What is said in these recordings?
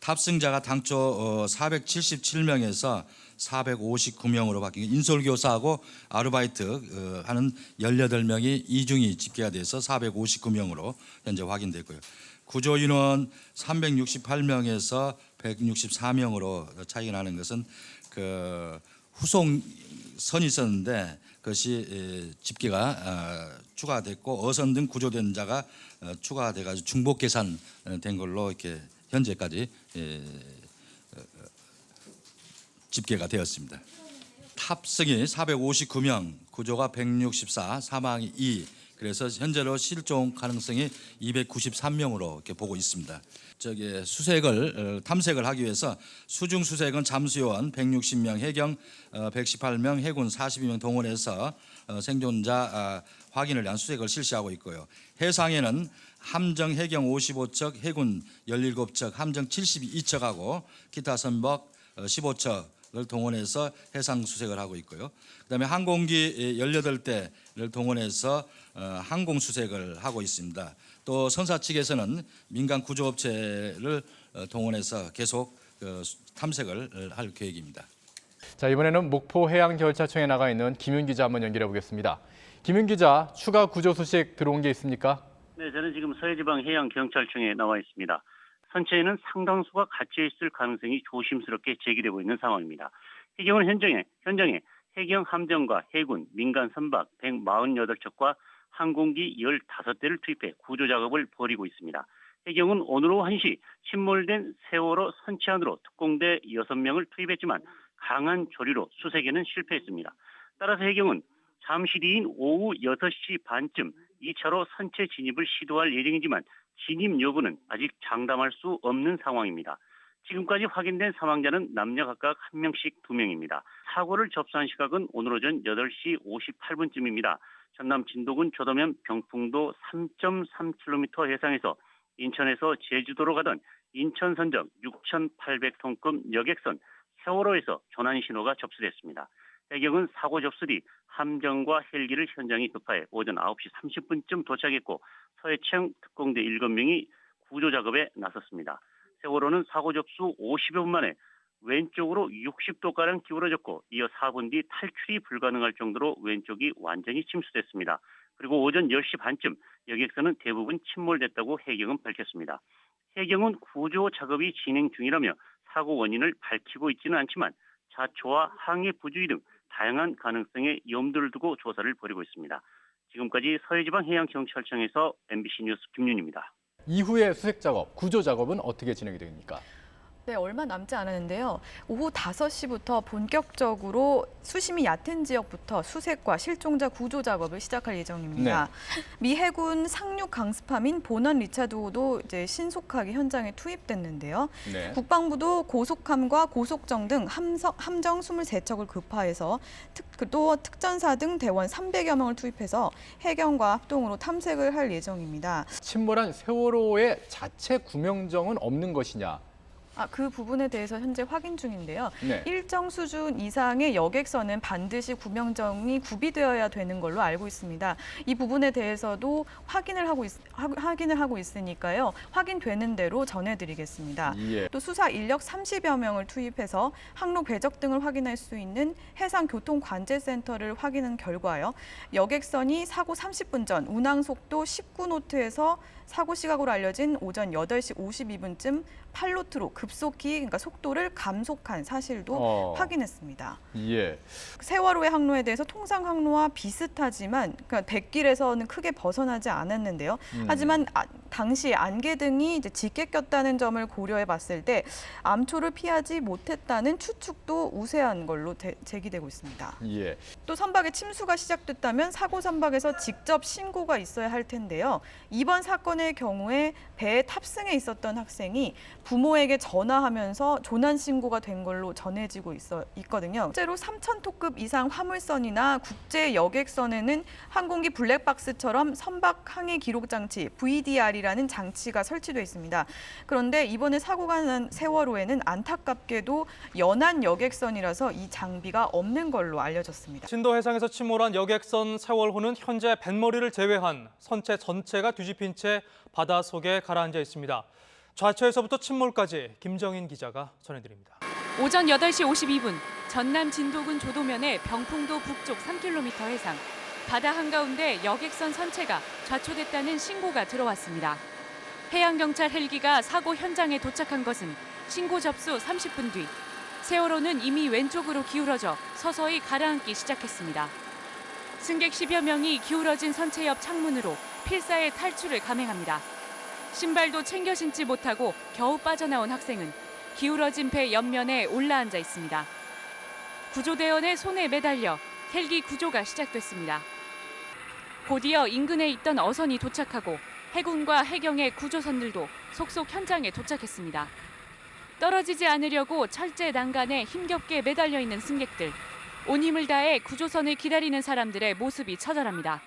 탑승자가 당초 477명에서 459명으로 바뀐 인솔교사하고 아르바이트 하는 18명이 이중이 집계가 돼서 459명으로 현재 확인됐고요. 구조인원 368명에서 164명으로 차이가 나는 것은 그 후송선이 있었는데 그것이 집계가 추가됐고 어선 등 구조된 자가 추가돼가지고 중복 계산된 걸로 이렇게 현재까지 집계가 되었습니다. 탑승이 459명, 구조가 164, 사망이 2. 그래서 현재로 실종 가능성이 293명으로 이렇게 보고 있습니다. 탐색을 하기 위해서 수중 수색은 잠수요원 160명, 해경 118명, 해군 42명 동원해서 생존자 확인을 위한 수색을 실시하고 있고요. 해상에는 함정 해경 55척, 해군 17척, 함정 72척하고 기타 선박 15척을 동원해서 해상 수색을 하고 있고요. 그다음에 항공기 18대를 동원해서 항공 수색을 하고 있습니다. 또 선사 측에서는 민간 구조업체를 동원해서 계속 탐색을 할 계획입니다. 자, 이번에는 목포해양경찰청에 나가 있는 김윤 기자 한번 연결해 보겠습니다. 김윤 기자, 추가 구조 소식 들어온 게 있습니까? 네, 저는 지금 서해지방해양경찰청에 나와 있습니다. 선체에는 상당수가 갇혀 있을 가능성이 조심스럽게 제기되고 있는 상황입니다. 해경은 현장에 해경 함정과 해군, 민간 선박 148척과 항공기 15대를 투입해 구조 작업을 벌이고 있습니다. 해경은 오늘 오후 1시 침몰된 세월호 선체 안으로 특공대 6명을 투입했지만 강한 조류로 수색에는 실패했습니다. 따라서 해경은 잠시 뒤인 오후 6시 반쯤 2차로 선체 진입을 시도할 예정이지만 진입 여부는 아직 장담할 수 없는 상황입니다. 지금까지 확인된 사망자는 남녀 각각 1명씩 2명입니다. 사고를 접수한 시각은 오늘 오전 8시 58분쯤입니다. 전남 진도군 조도면 병풍도 3.3km 해상에서 인천에서 제주도로 가던 인천선적 6,800톤급 여객선 세월호에서 조난 신호가 접수됐습니다. 해경은 사고 접수 뒤 함정과 헬기를 현장에 급파해 오전 9시 30분쯤 도착했고 서해청 특공대 7명이 구조 작업에 나섰습니다. 세월호는 사고 접수 50여 분 만에 왼쪽으로 60도가량 기울어졌고 이어 4분 뒤 탈출이 불가능할 정도로 왼쪽이 완전히 침수됐습니다. 그리고 오전 10시 반쯤 여객선은 대부분 침몰됐다고 해경은 밝혔습니다. 해경은 구조 작업이 진행 중이라며 사고 원인을 밝히고 있지는 않지만 자초와 항해 부주의 등 다양한 가능성에 염두를 두고 조사를 벌이고 있습니다. 지금까지 서해지방해양경찰청에서 MBC 뉴스 김윤입니다. 이후의 수색 작업, 구조 작업은 어떻게 진행이 됩니까? 네, 얼마 남지 않았는데요. 오후 5시부터 본격적으로 수심이 얕은 지역부터 수색과 실종자 구조 작업을 시작할 예정입니다. 네. 미 해군 상륙 강습함인 보넌 리차드호도 이제 신속하게 현장에 투입됐는데요. 네. 국방부도 고속함과 고속정 등 함정 23척을 급파해서 또 특전사 등 대원 300여 명을 투입해서 해경과 합동으로 탐색을 할 예정입니다. 침몰한 세월호의 자체 구명정은 없는 것이냐? 그 부분에 대해서 현재 확인 중인데요. 네. 일정 수준 이상의 여객선은 반드시 구명정이 구비되어야 되는 걸로 알고 있습니다. 이 부분에 대해서도 확인을 하고 있으니까요. 확인되는 대로 전해드리겠습니다. 예. 또 수사 인력 30여 명을 투입해서 항로 궤적 등을 확인할 수 있는 해상교통관제센터를 확인한 결과요. 여객선이 사고 30분 전 운항 속도 19노트에서 사고 시각으로 알려진 오전 8시 52분쯤 8노트로 급속히 그러니까 속도를 감속한 사실도 확인했습니다. 예. 세월호의 항로에 대해서 통상 항로와 비슷하지만 그러니까 백길에서는 크게 벗어나지 않았는데요. 하지만 당시 안개등이 이제 짙게 꼈다는 점을 고려해 봤을 때 암초를 피하지 못했다는 추측도 우세한 걸로 제기되고 있습니다. 예. 또 선박의 침수가 시작됐다면 사고 선박에서 직접 신고가 있어야 할 텐데요. 이번 사건의 경우에 배에 탑승해 있었던 학생이 부모에게 전화하면서 조난 신고가 된 걸로 전해지고 있거든요. 실제로 3,000톤급 이상 화물선이나 국제 여객선에는 항공기 블랙박스처럼 선박 항해 기록 장치 VDR이라는 장치가 설치되어 있습니다. 그런데 이번에 사고가 난 세월호에는 안타깝게도 연안 여객선이라서 이 장비가 없는 걸로 알려졌습니다. 진도 해상에서 침몰한 여객선 세월호는 현재 뱃머리를 제외한 선체 전체가 뒤집힌 채 바다 속에 가라앉아 있습니다. 좌초에서부터 침몰까지 김정인 기자가 전해드립니다. 오전 8시 52분 전남 진도군 조도면의 병풍도 북쪽 3km 해상 바다 한가운데 여객선 선체가 좌초됐다는 신고가 들어왔습니다. 해양경찰 헬기가 사고 현장에 도착한 것은 신고 접수 30분 뒤 세월호는 이미 왼쪽으로 기울어져 서서히 가라앉기 시작했습니다. 승객 10여 명이 기울어진 선체 옆 창문으로 필사의 탈출을 감행합니다. 신발도 챙겨 신지 못하고 겨우 빠져나온 학생은 기울어진 배 옆면에 올라앉아 있습니다. 구조대원의 손에 매달려 헬기 구조가 시작됐습니다. 곧이어 인근에 있던 어선이 도착하고 해군과 해경의 구조선들도 속속 현장에 도착했습니다. 떨어지지 않으려고 철제 난간에 힘겹게 매달려 있는 승객들, 온 힘을 다해 구조선을 기다리는 사람들의 모습이 처절합니다.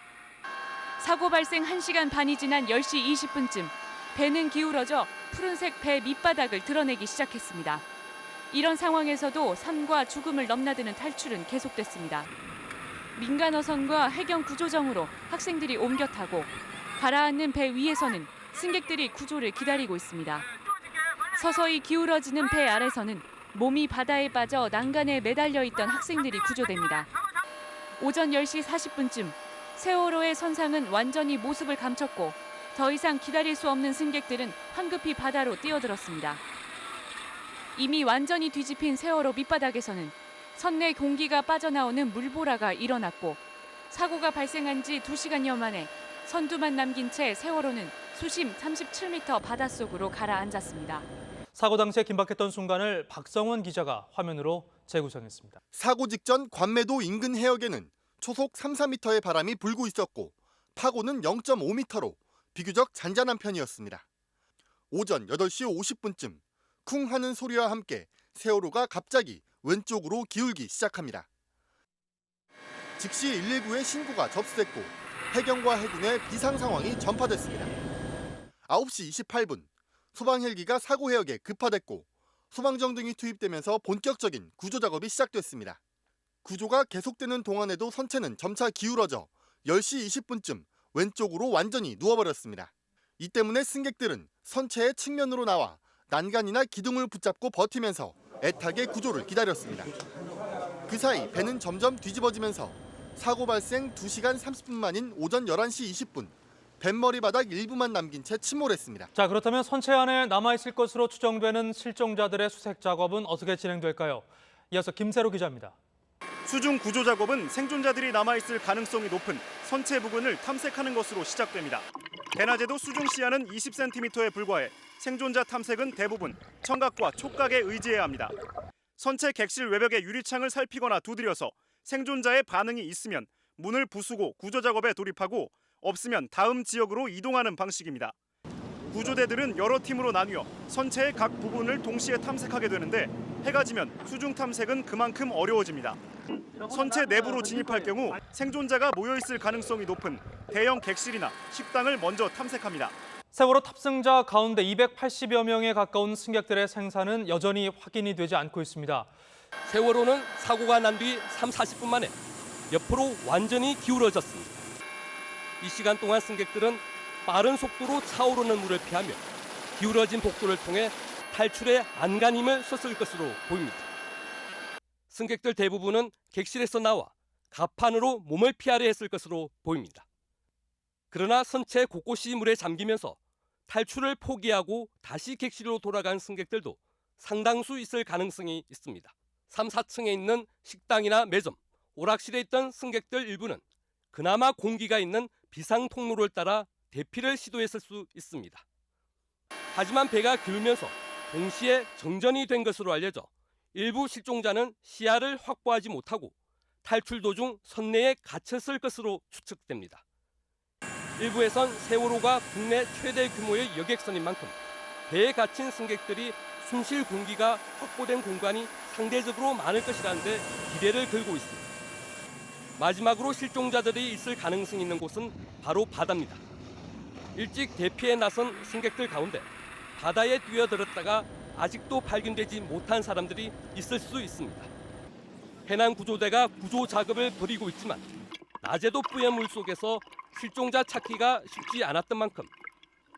사고 발생 1시간 반이 지난 10시 20분쯤 배는 기울어져 푸른색 배 밑바닥을 드러내기 시작했습니다. 이런 상황에서도 삶과 죽음을 넘나드는 탈출은 계속됐습니다. 민간 어선과 해경 구조정으로 학생들이 옮겨 타고 가라앉는 배 위에서는 승객들이 구조를 기다리고 있습니다. 서서히 기울어지는 배 아래서는 몸이 바다에 빠져 난간에 매달려 있던 학생들이 구조됩니다. 오전 10시 40분쯤 세월호의 선상은 완전히 모습을 감췄고 더 이상 기다릴 수 없는 승객들은 황급히 바다로 뛰어들었습니다. 이미 완전히 뒤집힌 세월호 밑바닥에서는 선내 공기가 빠져나오는 물보라가 일어났고 사고가 발생한 지 2시간여 만에 선두만 남긴 채 세월호는 수심 37m 바닷속으로 가라앉았습니다. 사고 당시에 긴박했던 순간을 박성원 기자가 화면으로 재구성했습니다. 사고 직전 관매도 인근 해역에는 초속 3, 4m의 바람이 불고 있었고 파고는 0.5m로 비교적 잔잔한 편이었습니다. 오전 8시 50분쯤 쿵 하는 소리와 함께 세월호가 갑자기 왼쪽으로 기울기 시작합니다. 즉시 119에 신고가 접수됐고 해경과 해군의 비상 상황이 전파됐습니다. 9시 28분 소방 헬기가 사고 해역에 급파됐고 소방정등이 투입되면서 본격적인 구조 작업이 시작됐습니다. 구조가 계속되는 동안에도 선체는 점차 기울어져 10시 20분쯤 왼쪽으로 완전히 누워버렸습니다. 이 때문에 승객들은 선체의 측면으로 나와 난간이나 기둥을 붙잡고 버티면서 애타게 구조를 기다렸습니다. 그 사이 배는 점점 뒤집어지면서 사고 발생 2시간 30분 만인 오전 11시 20분 뱃머리 바닥 일부만 남긴 채 침몰했습니다. 자, 그렇다면 선체 안에 남아있을 것으로 추정되는 실종자들의 수색 작업은 어떻게 진행될까요? 이어서 김세로 기자입니다. 수중 구조 작업은 생존자들이 남아있을 가능성이 높은 선체 부근을 탐색하는 것으로 시작됩니다. 대낮에도 수중 시야는 20cm에 불과해 생존자 탐색은 대부분 청각과 촉각에 의지해야 합니다. 선체 객실 외벽의 유리창을 살피거나 두드려서 생존자의 반응이 있으면 문을 부수고 구조 작업에 돌입하고 없으면 다음 지역으로 이동하는 방식입니다. 구조대들은 여러 팀으로 나뉘어 선체의 각 부분을 동시에 탐색하게 되는데 해가 지면 수중 탐색은 그만큼 어려워집니다. 선체 내부로 진입할 경우 생존자가 모여있을 가능성이 높은 대형 객실이나 식당을 먼저 탐색합니다. 세월호 탑승자 가운데 280여 명에 가까운 승객들의 생사는 여전히 확인이 되지 않고 있습니다. 세월호는 사고가 난 뒤 3, 40분 만에 옆으로 완전히 기울어졌습니다. 이 시간 동안 승객들은 빠른 속도로 차오르는 물을 피하며 기울어진 복도를 통해 탈출에 안간힘을 썼을 것으로 보입니다. 승객들 대부분은 객실에서 나와 갑판으로 몸을 피하려 했을 것으로 보입니다. 그러나 선체 곳곳이 물에 잠기면서 탈출을 포기하고 다시 객실로 돌아간 승객들도 상당수 있을 가능성이 있습니다. 3, 4층에 있는 식당이나 매점, 오락실에 있던 승객들 일부는 그나마 공기가 있는 비상 통로를 따라 대피를 시도했을 수 있습니다. 하지만 배가 기울면서 동시에 정전이 된 것으로 알려져 일부 실종자는 시야를 확보하지 못하고 탈출 도중 선내에 갇혔을 것으로 추측됩니다. 일부에선 세월호가 국내 최대 규모의 여객선인 만큼 배에 갇힌 승객들이 숨쉴 공기가 확보된 공간이 상대적으로 많을 것이라는 데 기대를 걸고 있습니다. 마지막으로 실종자들이 있을 가능성이 있는 곳은 바로 바다입니다. 일찍 대피에 나선 승객들 가운데 바다에 뛰어들었다가 아직도 발견되지 못한 사람들이 있을 수 있습니다. 해난구조대가 구조 작업을 벌이고 있지만 낮에도 뿌연 물 속에서 실종자 찾기가 쉽지 않았던 만큼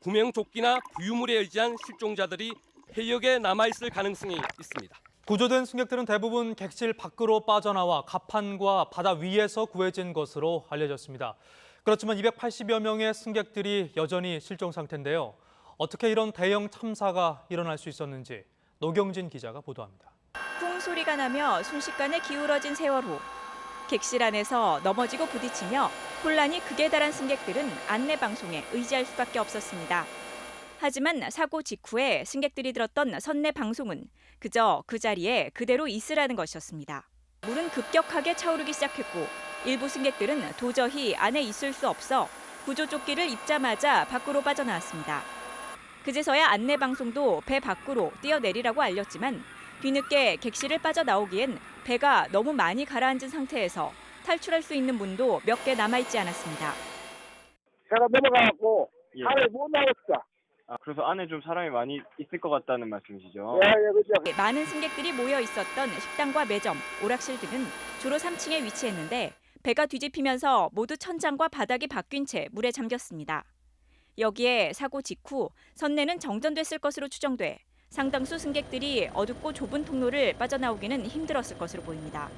구명조끼나 부유물에 의지한 실종자들이 해역에 남아있을 가능성이 있습니다. 구조된 승객들은 대부분 객실 밖으로 빠져나와 갑판과 바다 위에서 구해진 것으로 알려졌습니다. 그렇지만 280여 명의 승객들이 여전히 실종 상태인데요. 어떻게 이런 대형 참사가 일어날 수 있었는지 노경진 기자가 보도합니다. 쿵 소리가 나며 순식간에 기울어진 세월호. 객실 안에서 넘어지고 부딪히며 혼란이 극에 달한 승객들은 안내 방송에 의지할 수밖에 없었습니다. 하지만 사고 직후에 승객들이 들었던 선내 방송은 그저 그 자리에 그대로 있으라는 것이었습니다. 물은 급격하게 차오르기 시작했고 일부 승객들은 도저히 안에 있을 수 없어 구조조끼를 입자마자 밖으로 빠져나왔습니다. 그제서야 안내 방송도 배 밖으로 뛰어내리라고 알렸지만 뒤늦게 객실을 빠져나오기엔 배가 너무 많이 가라앉은 상태에서 탈출할 수 있는 문도 몇 개 남아있지 않았습니다. 배가 넘어가고 안에 못 나왔어. 그래서 안에 좀 사람이 많이 있을 것 같다는 말씀이시죠? 예, 그렇죠. 많은 승객들이 모여 있었던 식당과 매점, 오락실 등은 주로 3층에 위치했는데 배가 뒤집히면서 모두 천장과 바닥이 바뀐 채 물에 잠겼습니다. 여기에 사고 직후 선내는 정전됐을 것으로 추정돼 상당수 승객들이 어둡고 좁은 통로를 빠져나오기는 힘들었을 것으로 보입니다.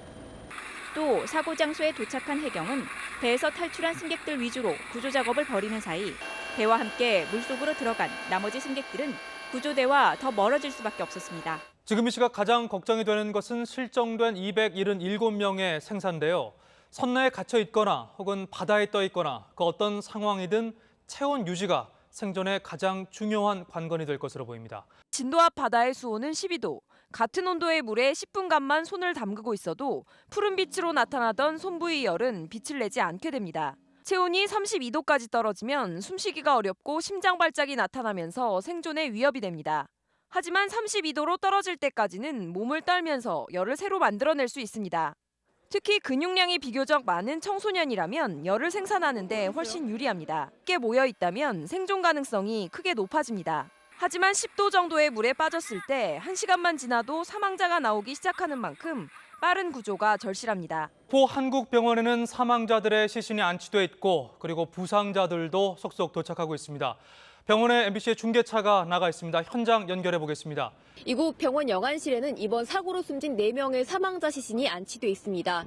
또 사고 장소에 도착한 해경은 배에서 탈출한 승객들 위주로 구조 작업을 벌이는 사이 배와 함께 물속으로 들어간 나머지 승객들은 구조대와 더 멀어질 수밖에 없었습니다. 지금 이 시각 가장 걱정이 되는 것은 실종된 277명의 생사인데요. 선내에 갇혀 있거나 혹은 바다에 떠 있거나 그 어떤 상황이든 체온 유지가 생존에 가장 중요한 관건이 될 것으로 보입니다. 진도 앞 바다의 수온은 12도. 같은 온도의 물에 10분간만 손을 담그고 있어도 푸른 빛으로 나타나던 손 부위 열은 빛을 내지 않게 됩니다. 체온이 32도까지 떨어지면 숨쉬기가 어렵고 심장 발작이 나타나면서 생존에 위협이 됩니다. 하지만 32도로 떨어질 때까지는 몸을 떨면서 열을 새로 만들어낼 수 있습니다. 특히 근육량이 비교적 많은 청소년이라면 열을 생산하는 데 훨씬 유리합니다. 함께 모여 있다면 생존 가능성이 크게 높아집니다. 하지만 10도 정도의 물에 빠졌을 때 1시간만 지나도 사망자가 나오기 시작하는 만큼 빠른 구조가 절실합니다. 포 한국병원에는 사망자들의 시신이 안치돼 있고 그리고 부상자들도 속속 도착하고 있습니다. 병원에 MBC의 중계차가 나가 있습니다. 현장 연결해 보겠습니다. 이곳 병원 영안실에는 이번 사고로 숨진 4명의 사망자 시신이 안치돼 있습니다.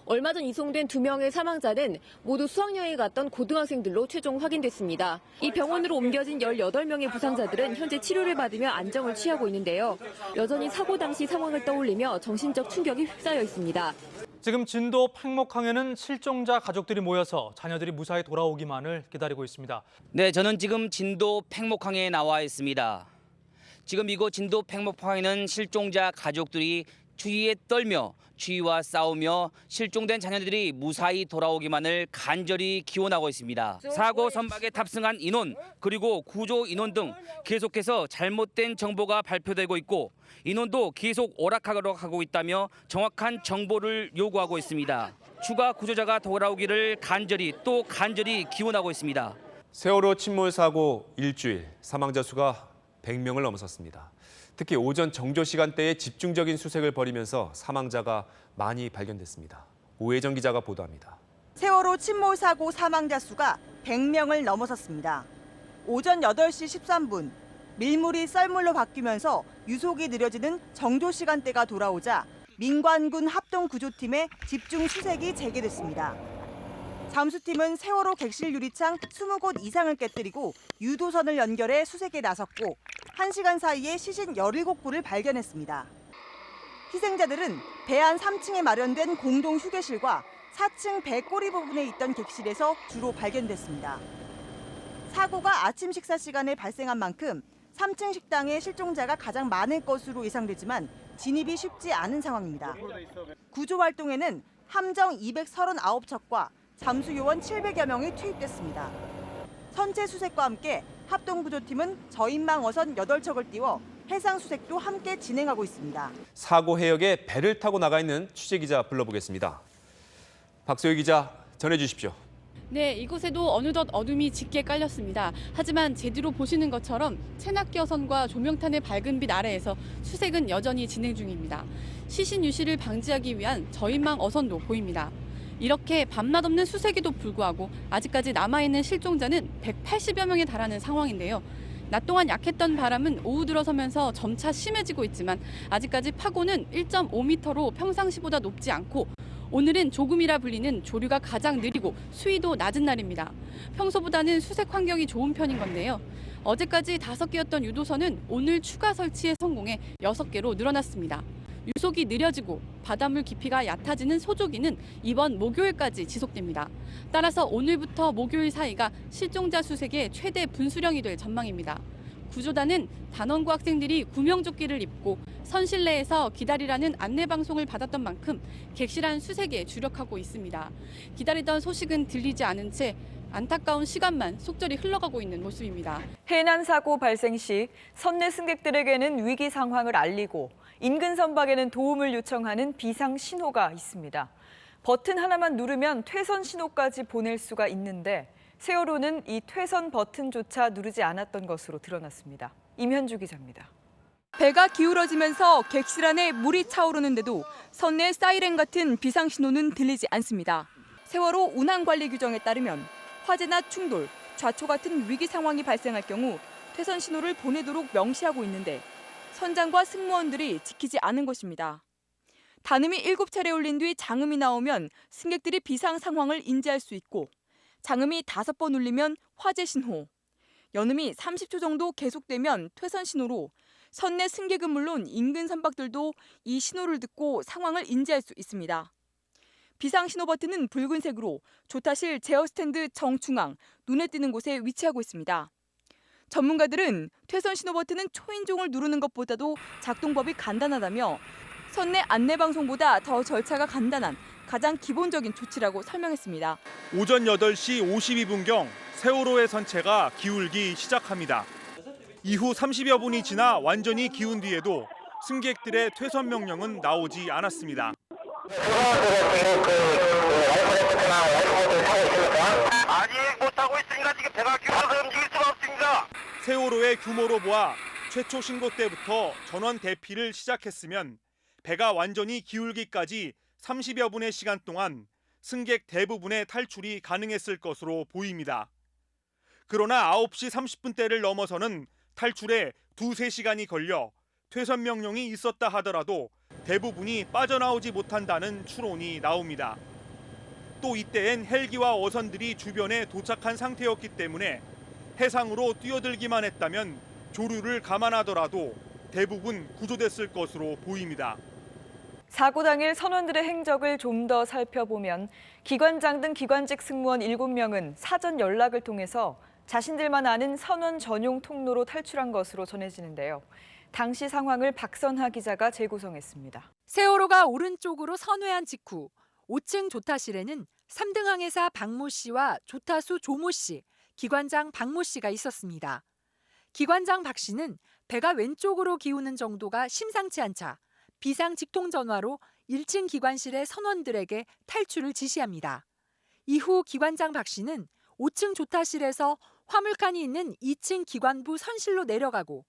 얼마 전 이송된 2명의 사망자는 모두 수학여행에 갔던 고등학생들로 최종 확인됐습니다. 이 병원으로 옮겨진 18명의 부상자들은 현재 치료를 받으며 안정을 취하고 있는데요. 여전히 사고 당시 상황을 떠올리며 정신적 충격이 휩싸여 있습니다. 지금 진도 팽목항에는 실종자 가족들이 모여서 자녀들이 무사히 돌아오기만을 기다리고 있습니다. 네, 저는 지금 진도 팽목항에 나와 있습니다. 지금 이곳 진도 팽목항에는 실종자 가족들이 추위에 떨며 추위와 싸우며 실종된 자녀들이 무사히 돌아오기만을 간절히 기원하고 있습니다. 사고 선박에 탑승한 인원 그리고 구조 인원 등 계속해서 잘못된 정보가 발표되고 있고 인원도 계속 오락가락 하고 있다며 정확한 정보를 요구하고 있습니다. 추가 구조자가 돌아오기를 간절히 기원하고 있습니다. 세월호 침몰 사고 일주일, 사망자 수가 100명을 넘어섰습니다. 특히 오전 정조 시간대에 집중적인 수색을 벌이면서 사망자가 많이 발견됐습니다. 오혜정 기자가 보도합니다. 세월호 침몰 사고 사망자 수가 100명을 넘어섰습니다. 오전 8시 13분, 밀물이 썰물로 바뀌면서 유속이 느려지는 정조 시간대가 돌아오자 민관군 합동구조팀의 집중 수색이 재개됐습니다. 잠수팀은 세월호 객실 유리창 20곳 이상을 깨뜨리고 유도선을 연결해 수색에 나섰고 1시간 사이에 시신 17구를 발견했습니다. 희생자들은 배안 3층에 마련된 공동 휴게실과 4층 배 꼬리 부분에 있던 객실에서 주로 발견됐습니다. 사고가 아침 식사 시간에 발생한 만큼 3층 식당에 실종자가 가장 많을 것으로 예상되지만 진입이 쉽지 않은 상황입니다. 구조 활동에는 함정 239척과 잠수요원 700여 명이 투입됐습니다. 선체 수색과 함께 합동구조팀은 저인망 어선 8척을 띄워 해상 수색도 함께 진행하고 있습니다. 사고 해역에 배를 타고 나가 있는 취재기자 불러보겠습니다. 박소희 기자 전해주십시오. 네, 이곳에도 어느덧 어둠이 짙게 깔렸습니다. 하지만 제대로 보시는 것처럼 체납기어선과 조명탄의 밝은 빛 아래에서 수색은 여전히 진행 중입니다. 시신 유실을 방지하기 위한 저인망 어선도 보입니다. 이렇게 밤낮 없는 수색에도 불구하고 아직까지 남아있는 실종자는 180여 명에 달하는 상황인데요. 낮 동안 약했던 바람은 오후 들어서면서 점차 심해지고 있지만 아직까지 파고는 1.5m로 평상시보다 높지 않고 오늘은 조금이라 불리는 조류가 가장 느리고 수위도 낮은 날입니다. 평소보다는 수색 환경이 좋은 편인 건데요. 어제까지 5개였던 유도선은 오늘 추가 설치에 성공해 6개로 늘어났습니다. 유속이 느려지고 바닷물 깊이가 얕아지는 소조기는 이번 목요일까지 지속됩니다. 따라서 오늘부터 목요일 사이가 실종자 수색의 최대 분수령이 될 전망입니다. 구조단은 단원고 학생들이 구명조끼를 입고 선실내에서 기다리라는 안내방송을 받았던 만큼 객실한 수색에 주력하고 있습니다. 기다리던 소식은 들리지 않은 채 안타까운 시간만 속절이 흘러가고 있는 모습입니다. 해난 사고 발생 시 선내 승객들에게는 위기 상황을 알리고 인근 선박에는 도움을 요청하는 비상 신호가 있습니다. 버튼 하나만 누르면 퇴선 신호까지 보낼 수가 있는데 세월호는 이 퇴선 버튼조차 누르지 않았던 것으로 드러났습니다. 임현주 기자입니다. 배가 기울어지면서 객실 안에 물이 차오르는데도 선내 사이렌 같은 비상 신호는 들리지 않습니다. 세월호 운항 관리 규정에 따르면 화재나 충돌, 좌초 같은 위기 상황이 발생할 경우 퇴선 신호를 보내도록 명시하고 있는데 선장과 승무원들이 지키지 않은 것입니다. 단음이 7차례 울린 뒤 장음이 나오면 승객들이 비상 상황을 인지할 수 있고 장음이 5번 울리면 화재 신호, 연음이 30초 정도 계속되면 퇴선 신호로 선내 승객은 물론 인근 선박들도 이 신호를 듣고 상황을 인지할 수 있습니다. 비상 신호 버튼은 붉은색으로 조타실 제어 스탠드 정중앙, 눈에 띄는 곳에 위치하고 있습니다. 전문가들은 퇴선 신호 버튼은 초인종을 누르는 것보다도 작동법이 간단하다며 선내 안내방송보다 더 절차가 간단한 가장 기본적인 조치라고 설명했습니다. 오전 8시 52분경 세월호의 선체가 기울기 시작합니다. 이후 30여 분이 지나 완전히 기운 뒤에도 승객들의 퇴선 명령은 나오지 않았습니다. 아직 못하고 있으니까 지금 배가 기울어서 움직일 수가 없습니다. 세월호의 규모로 보아 최초 신고 때부터 전원 대피를 시작했으면 배가 완전히 기울기까지 30여 분의 시간 동안 승객 대부분의 탈출이 가능했을 것으로 보입니다. 그러나 9시 30분대를 넘어서는 탈출에 2-3시간이 걸려 퇴선 명령이 있었다 하더라도 대부분이 빠져나오지 못한다는 추론이 나옵니다. 또 이때엔 헬기와 어선들이 주변에 도착한 상태였기 때문에 해상으로 뛰어들기만 했다면 조류를 감안하더라도 대부분 구조됐을 것으로 보입니다. 사고 당일 선원들의 행적을 좀 더 살펴보면 기관장 등 기관직 승무원 7명은 사전 연락을 통해서 자신들만 아는 선원 전용 통로로 탈출한 것으로 전해지는데요. 당시 상황을 박선하 기자가 재구성했습니다. 세월호가 오른쪽으로 선회한 직후 5층 조타실에는 3등 항해사 박모 씨와 조타수 조모 씨, 기관장 박모 씨가 있었습니다. 기관장 박 씨는 배가 왼쪽으로 기우는 정도가 심상치 않자 비상 직통 전화로 1층 기관실의 선원들에게 탈출을 지시합니다. 이후 기관장 박 씨는 5층 조타실에서 화물칸이 있는 2층 기관부 선실로 내려가고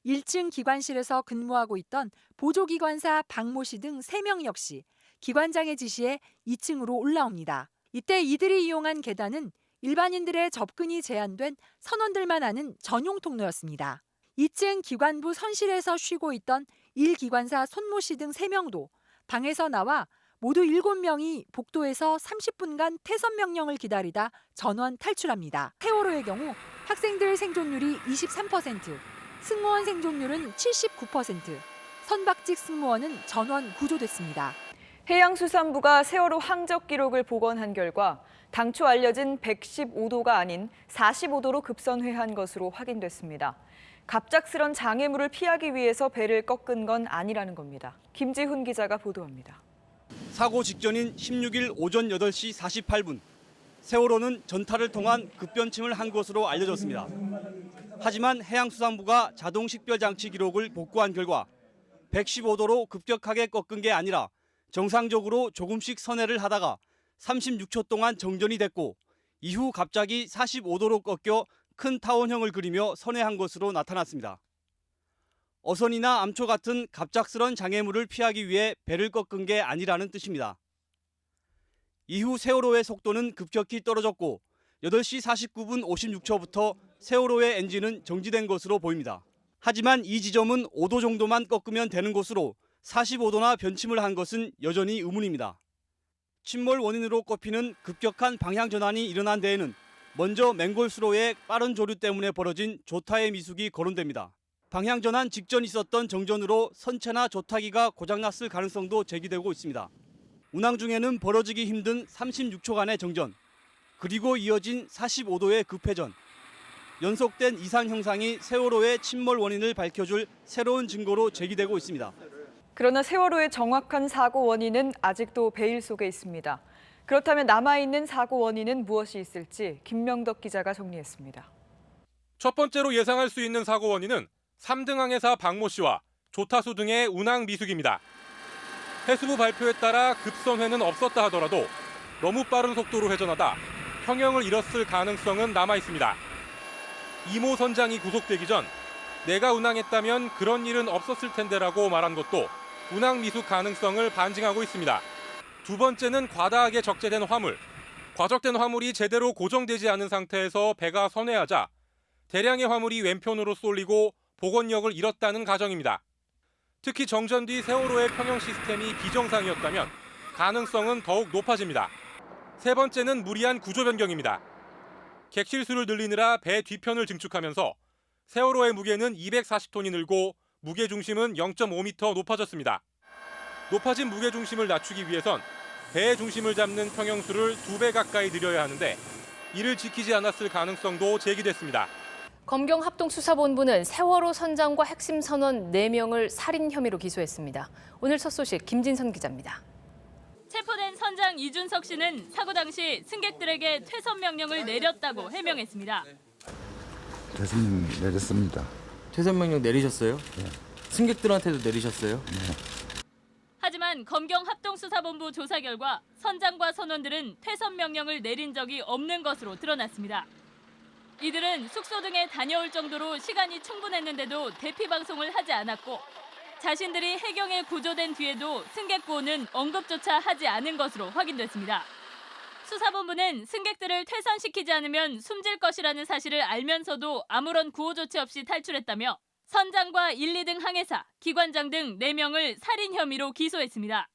1층 기관실에서 근무하고 있던 보조기관사 박모 씨 등 3명 역시 기관장의 지시에 2층으로 올라옵니다. 이때 이들이 이용한 계단은 일반인들의 접근이 제한된 선원들만 아는 전용 통로였습니다. 2층 기관부 선실에서 쉬고 있던 1기관사 손모 씨 등 3명도 방에서 나와 모두 7명이 복도에서 30분간 퇴선 명령을 기다리다 전원 탈출합니다. 세월호의 경우 학생들 생존율이 23%, 승무원 생존율은 79%, 선박직 승무원은 전원 구조됐습니다. 해양수산부가 세월호 항적 기록을 복원한 결과 당초 알려진 115도가 아닌 45도로 급선회한 것으로 확인됐습니다. 갑작스런 장애물을 피하기 위해서 배를 꺾은 건 아니라는 겁니다. 김지훈 기자가 보도합니다. 사고 직전인 16일 오전 8시 48분, 세월호는 전탈을 통한 급변침을 한 것으로 알려졌습니다. 하지만 해양수산부가 자동 식별 장치 기록을 복구한 결과 115도로 급격하게 꺾은 게 아니라 정상적으로 조금씩 선회를 하다가 36초 동안 정전이 됐고 이후 갑자기 45도로 꺾여 큰 타원형을 그리며 선회한 것으로 나타났습니다. 어선이나 암초 같은 갑작스런 장애물을 피하기 위해 배를 꺾은 게 아니라는 뜻입니다. 이후 세월호의 속도는 급격히 떨어졌고 8시 49분 56초부터 세월호의 엔진은 정지된 것으로 보입니다. 하지만 이 지점은 5도 정도만 꺾으면 되는 곳으로 45도나 변침을 한 것은 여전히 의문입니다. 침몰 원인으로 꼽히는 급격한 방향 전환이 일어난 데에는 먼저 맹골수로의 빠른 조류 때문에 벌어진 조타의 미숙이 거론됩니다. 방향 전환 직전 있었던 정전으로 선체나 조타기가 고장났을 가능성도 제기되고 있습니다. 운항 중에는 벌어지기 힘든 36초간의 정전, 그리고 이어진 45도의 급회전, 연속된 이상 형상이 세월호의 침몰 원인을 밝혀줄 새로운 증거로 제기되고 있습니다. 그러나 세월호의 정확한 사고 원인은 아직도 베일 속에 있습니다. 그렇다면 남아있는 사고 원인은 무엇이 있을지 김명덕 기자가 정리했습니다. 첫 번째로 예상할 수 있는 사고 원인은 3등 항해사 박모 씨와 조타수 등의 운항 미숙입니다. 해수부 발표에 따라 급선회는 없었다 하더라도 너무 빠른 속도로 회전하다 평형을 잃었을 가능성은 남아 있습니다. 이모 선장이 구속되기 전 내가 운항했다면 그런 일은 없었을 텐데라고 말한 것도 운항 미숙 가능성을 반증하고 있습니다. 두 번째는 과다하게 적재된 화물. 과적된 화물이 제대로 고정되지 않은 상태에서 배가 선회하자 대량의 화물이 왼편으로 쏠리고 복원력을 잃었다는 가정입니다. 특히 정전 뒤 세월호의 평형 시스템이 비정상이었다면 가능성은 더욱 높아집니다. 세 번째는 무리한 구조 변경입니다. 객실수를 늘리느라 배 뒤편을 증축하면서 세월호의 무게는 240톤이 늘고 무게중심은 0.5m 높아졌습니다. 높아진 무게중심을 낮추기 위해선 배의 중심을 잡는 평형수를 2배 가까이 늘려야 하는데 이를 지키지 않았을 가능성도 제기됐습니다. 검경합동수사본부는 세월호 선장과 핵심 선원 4명을 살인 혐의로 기소했습니다. 오늘 첫 소식 김진선 기자입니다. 체포된 선장 이준석 씨는 사고 당시 승객들에게 퇴선 명령을 내렸다고 해명했습니다. 퇴선 내렸습니다. 퇴선 명령 내리셨어요? 네. 승객들한테도 내리셨어요? 네. 하지만 검경합동수사본부 조사 결과 선장과 선원들은 퇴선 명령을 내린 적이 없는 것으로 드러났습니다. 이들은 숙소 등에 다녀올 정도로 시간이 충분했는데도 대피 방송을 하지 않았고 자신들이 해경에 구조된 뒤에도 승객 구호는 언급조차 하지 않은 것으로 확인됐습니다. 수사본부는 승객들을 퇴선시키지 않으면 숨질 것이라는 사실을 알면서도 아무런 구호 조치 없이 탈출했다며 선장과 1, 2등 항해사, 기관장 등 4명을 살인 혐의로 기소했습니다.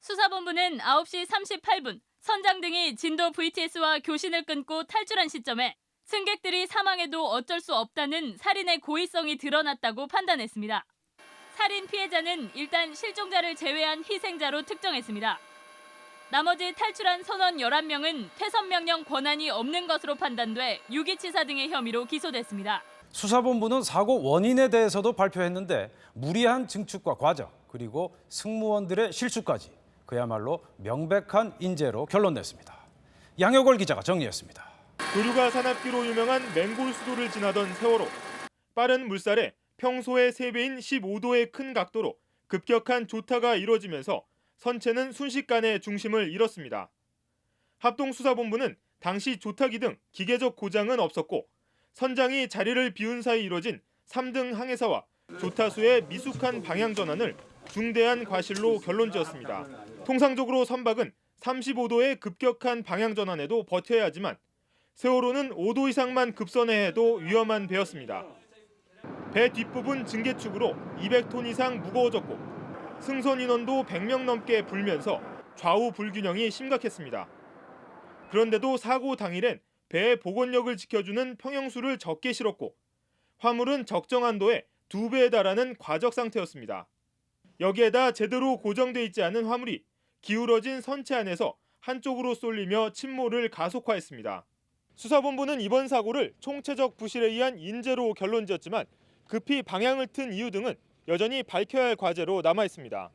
수사본부는 9시 38분 선장 등이 진도 VTS와 교신을 끊고 탈출한 시점에 승객들이 사망해도 어쩔 수 없다는 살인의 고의성이 드러났다고 판단했습니다. 살인 피해자는 일단 실종자를 제외한 희생자로 특정했습니다. 나머지 탈출한 선원 11명은 퇴선 명령 권한이 없는 것으로 판단돼 유기치사 등의 혐의로 기소됐습니다. 수사본부는 사고 원인에 대해서도 발표했는데 무리한 증축과 과정 그리고 승무원들의 실수까지 그야말로 명백한 인재로 결론 냈습니다. 양효걸 기자가 정리했습니다. 조류가 산악기로 유명한 맹골수도를 지나던 세월호. 빠른 물살에 평소의 3배인 15도의 큰 각도로 급격한 조타가 이뤄지면서 선체는 순식간에 중심을 잃었습니다. 합동수사본부는 당시 조타기 등 기계적 고장은 없었고 선장이 자리를 비운 사이 이뤄진 3등 항해사와 조타수의 미숙한 방향 전환을 중대한 과실로 결론지었습니다. 통상적으로 선박은 35도의 급격한 방향 전환에도 버텨야 하지만 세월호는 5도 이상만 급선회해도 위험한 배였습니다. 배 뒷부분 증개축으로 200톤 이상 무거워졌고 승선 인원도 100명 넘게 불면서 좌우 불균형이 심각했습니다. 그런데도 사고 당일엔 배의 복원력을 지켜주는 평형수를 적게 실었고 화물은 적정 한도에 2배에 달하는 과적 상태였습니다. 여기에다 제대로 고정돼 있지 않은 화물이 기울어진 선체 안에서 한쪽으로 쏠리며 침몰을 가속화했습니다. 수사본부는 이번 사고를 총체적 부실에 의한 인재로 결론지었지만 급히 방향을 튼 이유 등은 여전히 밝혀야 할 과제로 남아 있습니다.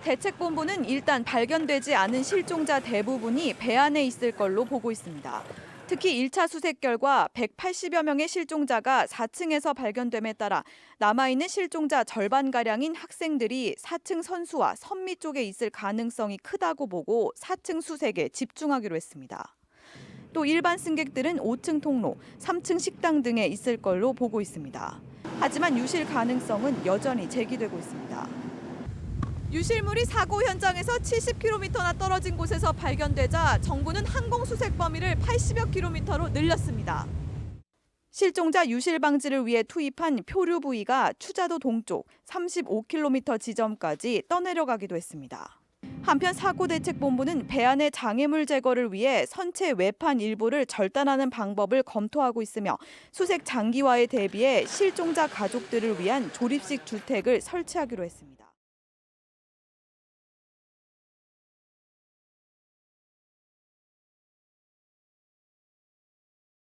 대책본부는 일단 발견되지 않은 실종자 대부분이 배 안에 있을 걸로 보고 있습니다. 특히 1차 수색 결과 180여 명의 실종자가 4층에서 발견됨에 따라 남아있는 실종자 절반가량인 학생들이 4층 선수와 선미 쪽에 있을 가능성이 크다고 보고 4층 수색에 집중하기로 했습니다. 또 일반 승객들은 5층 통로, 3층 식당 등에 있을 걸로 보고 있습니다. 하지만 유실 가능성은 여전히 제기되고 있습니다. 유실물이 사고 현장에서 70km나 떨어진 곳에서 발견되자 정부는 항공 수색 범위를 80여 킬로미터로 늘렸습니다. 실종자 유실 방지를 위해 투입한 표류 부위가 추자도 동쪽 35km 지점까지 떠내려가기도 했습니다. 한편 사고대책본부는 배 안의 장애물 제거를 위해 선체 외판 일부를 절단하는 방법을 검토하고 있으며 수색 장기화에 대비해 실종자 가족들을 위한 조립식 주택을 설치하기로 했습니다.